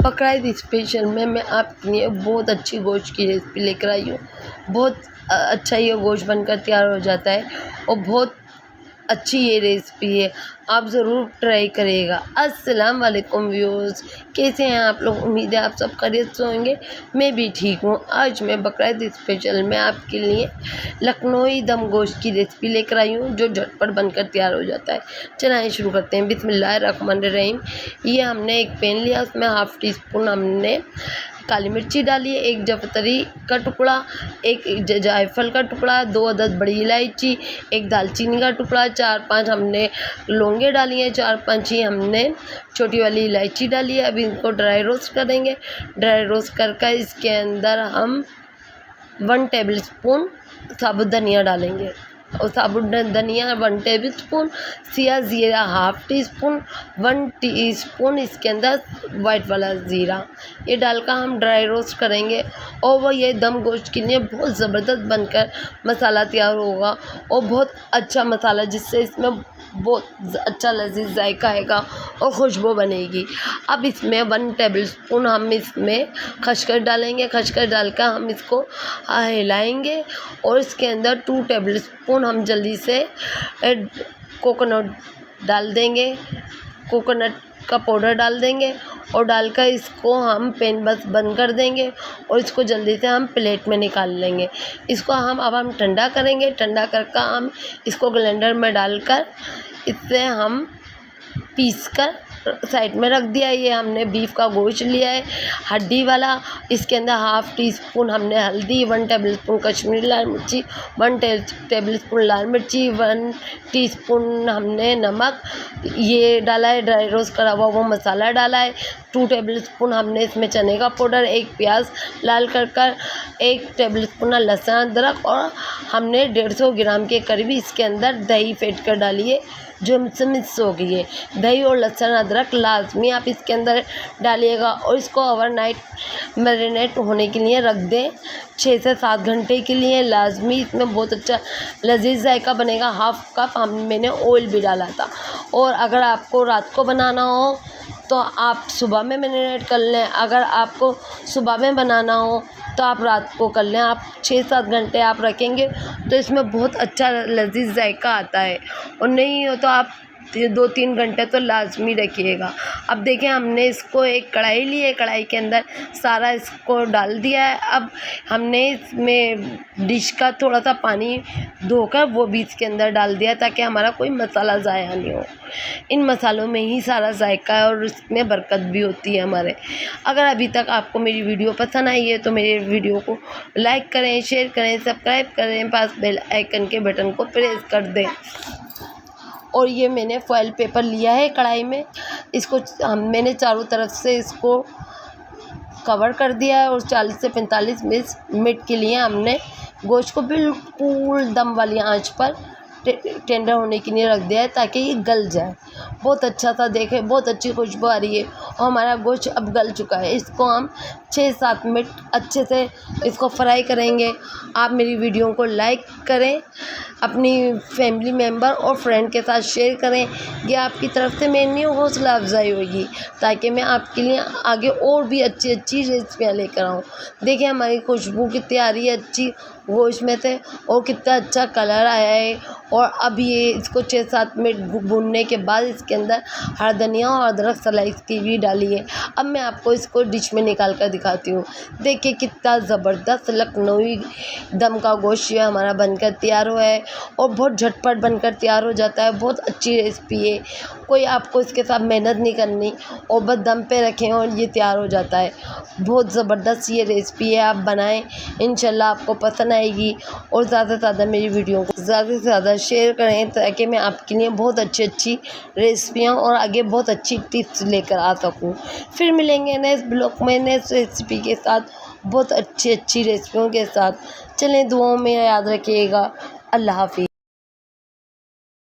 बकरा ईद स्पेशल में मैं आपके लिए बहुत अच्छी गोश्त की रेसिपी लेकर आई हूँ। बहुत अच्छा ये गोश्त बनकर तैयार हो जाता है और बहुत अच्छी ये रेसिपी है, आप ज़रूर ट्राई करिएगा। अस्सलाम वालेकुम व्यूअर्स, कैसे हैं आप लोग? उम्मीद है आप सब खैरियत से होंगे। मैं भी ठीक हूँ। आज मैं बकरा ईद स्पेशल में आपके लिए लखनवी दम गोश्त की रेसिपी लेकर आई हूँ जो झटपट बनकर तैयार हो जाता है। चलिए शुरू करते हैं। बिस्मिल्लाहिर्रहमानिर्रहीम। ये हमने एक पैन लिया, उसमें हाफ़ टी स्पून हमने काली मिर्ची डाली है, एक जावित्री का टुकड़ा, एक जायफल का टुकड़ा, 2 अदद बड़ी इलायची, एक दालचीनी का टुकड़ा, 4-5 हमने लौंगे डाली हैं, 4-5 ही हमने छोटी वाली इलायची डाली है। अभी इनको ड्राई रोस्ट करेंगे। ड्राई रोस्ट कर इसके अंदर हम 1 टेबल स्पून साबुत धनिया डालेंगे और साबुत धनिया 1 टेबल स्पून, सिया ज़ीरा हाफ़ टी स्पून, 1 टीस्पून इसके अंदर वाइट वाला ज़ीरा, ये डालकर हम ड्राई रोस्ट करेंगे। और वो ये दम गोश्त के लिए बहुत ज़बरदस्त बनकर मसाला तैयार होगा और बहुत अच्छा मसाला, जिससे इसमें बहुत अच्छा लजीज जायका आएगा और खुशबू बनेगी। अब इसमें 1 टेबल स्पून हम इसमें खसखस डालेंगे। खसखस डालकर हम इसको हिलाएंगे और इसके अंदर 2 टेबल स्पून हम जल्दी से कोकोनट डाल देंगे, कोकोनट का पाउडर डाल देंगे और डालकर इसको हम पैन बस बंद कर देंगे और इसको जल्दी से हम प्लेट में निकाल लेंगे। इसको हम ठंडा करेंगे। ठंडा करके हम इसको ब्लेंडर में डालकर इससे हम पीस कर साइड में रख दिया। ये हमने बीफ का गोश्त लिया है हड्डी वाला, इसके अंदर हाफ़ टी स्पून हमने हल्दी, 1 टेबल स्पून कश्मीरी लाल मिर्ची, 1 टेबल स्पून लाल मिर्ची, 1 टीस्पून हमने नमक ये डाला है, ड्राई रोस्ट करा हुआ वो मसाला डाला है, 2 टेबल स्पून हमने इसमें चने का पाउडर, 1 प्याज लाल कर 1 टेबल स्पून लहसुन अदरक और हमने 150 ग्राम के करीब इसके अंदर दही फेंट कर डाली है जो हमसे मिक्स हो गई है। दही और लहसुन अदरक लाजमी आप इसके अंदर डालिएगा और इसको ओवरनाइट मैरिनेट होने के लिए रख दें 6 से 7 घंटे के लिए लाजमी। इसमें बहुत अच्छा लजीज जायका बनेगा। हाफ़ कप मैंने ऑयल भी डाला था। और अगर आपको रात को बनाना हो तो आप सुबह में मैरिनेट कर लें, अगर आपको सुबह में बनाना हो तो आप रात को कर लें। आप 6-7 घंटे आप रखेंगे तो इसमें बहुत अच्छा लजीज जायका आता है। और नहीं हो तो आप 2-3 घंटे तो लाजमी रखिएगा। अब देखें, हमने इसको एक कढ़ाई ली है, कढ़ाई के अंदर सारा इसको डाल दिया है। अब हमने इसमें डिश का थोड़ा सा पानी धोकर वो भी इसके अंदर डाल दिया ताकि हमारा कोई मसाला ज़ाया नहीं हो। इन मसालों में ही सारा जायका है और इसमें बरकत भी होती है हमारे। अगर अभी तक आपको मेरी वीडियो पसंद आई है तो मेरे वीडियो को लाइक करें, शेयर करें, सब्सक्राइब करें, पास बेल आइकन के बटन को प्रेस कर दें। और ये मैंने फॉइल पेपर लिया है कढ़ाई में, इसको मैंने चारों तरफ से इसको कवर कर दिया है और 40 से 45 मिनट के लिए हमने गोश्त को बिल्कुल दम वाली आंच पर टेंडर होने के लिए रख दिया है ताकि ये गल जाए। बहुत अच्छा सा देखें, बहुत अच्छी खुशबू आ रही है और हमारा गोश्त अब गल चुका है। इसको हम 6-7 मिनट अच्छे से इसको फ्राई करेंगे। आप मेरी वीडियो को लाइक करें, अपनी फैमिली मेम्बर और फ्रेंड के साथ शेयर करें। ये आपकी तरफ से मेरी हौसला अफजाई होगी ताकि मैं आपके लिए आगे और भी अच्छी अच्छी रेसिपियाँ लेकर आऊँ। देखिए हमारी खुशबू कितनी आ रही है अच्छी गोश्त में से और कितना अच्छा कलर आया है। और अब ये इसको 6-7 मिनट भूनने के बाद इसके अंदर हरा धनिया और अदरक स्लाइस की भी डाली है। अब मैं आपको इसको डिश में निकाल कर दिखाती हूँ। देखिए कितना ज़बरदस्त लखनवी दम का गोश्त हमारा बनकर तैयार हुआ है और बहुत झटपट बनकर तैयार हो जाता है। बहुत अच्छी रेसिपी है, कोई आपको इसके साथ मेहनत नहीं करनी और बस दम पे रखें और ये तैयार हो जाता है। बहुत ज़बरदस्त ये रेसिपी है, आप बनाएं, इंशाल्लाह आपको पसंद आएगी। और ज़्यादा से ज़्यादा मेरी वीडियो को ज़्यादा से ज़्यादा शेयर करें ताकि मैं आपके लिए बहुत अच्छी अच्छी रेसिपियाँ और आगे बहुत अच्छी टिप्स लेकर आ सकूँ। फिर मिलेंगे नेक्स्ट ब्लॉग में नेक्स्ट रेसिपी के साथ, बहुत अच्छी अच्छी रेसिपियों के साथ। चलें, दुआओं में याद रखिएगा। अल्लाह हाफ़िज़।